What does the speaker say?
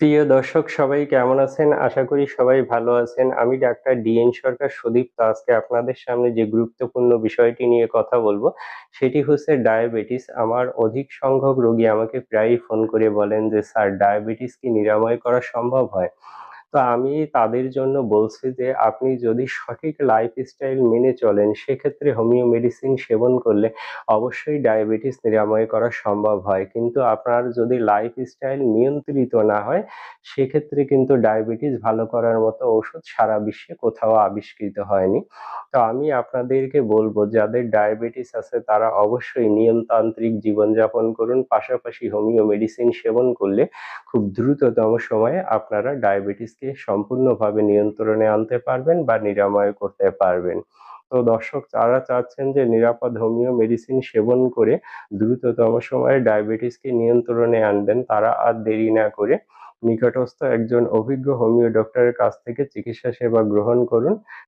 প্রিয় দর্শক সবাই কেমন আছেন? আশা করি সবাই ভালো আছেন। আমি ডাক্তার ডিএন সরকার সুদীপ্ত আজকে আপনাদের সামনে যে গুরুত্বপূর্ণ বিষয়টি নিয়ে কথা বলবো, সেটি হচ্ছে ডায়াবেটিস। আমার অধিক সংখ্যক রোগী আমাকে প্রায়ই ফোন করে বলেন যে, "স্যার ডায়াবেটিস কি নিরাময় করা সম্ভব হয়?" তো আমি তাদের জন্য বলছি যে আপনি যদি সঠিক লাইফস্টাইল মেনে চলেন সেক্ষেত্রে হোমিও মেডিসিন সেবন করলে অবশ্যই ডায়াবেটিস নিরাময় করা সম্ভব হয়। কিন্তু আপনার যদি লাইফস্টাইল নিয়ন্ত্রিত না হয় সেক্ষেত্রে কিন্তু ডায়াবেটিস ভালো করার মতো ওষুধ সারা বিশ্বে কোথাও আবিষ্কৃত হয়নি। তো আমি আপনাদেরকে বলব যাদের ডায়াবেটিস আছে তারা অবশ্যই নিয়মতান্ত্রিক জীবনযাপন করুন। পাশাপাশি হোমিও মেডিসিন সেবন করলে খুব দ্রুততম সময়ে আপনারা ডায়াবেটিসকে সম্পূর্ণভাবে নিয়ন্ত্রণে আনতে পারবেন বা নিরাময় করতে পারবেন। তো দর্শক যারা চাচ্ছেন যে নিরাপদ হোমিও মেডিসিন সেবন করে দ্রুততম সময়ে ডায়াবেটিসকে নিয়ন্ত্রণে আনবেন, তারা আর দেরি না করে নিকটস্থ একজন অভিজ্ঞ হোমিও ডক্টরের কাছ থেকে চিকিৎসা সেবা গ্রহণ করুন।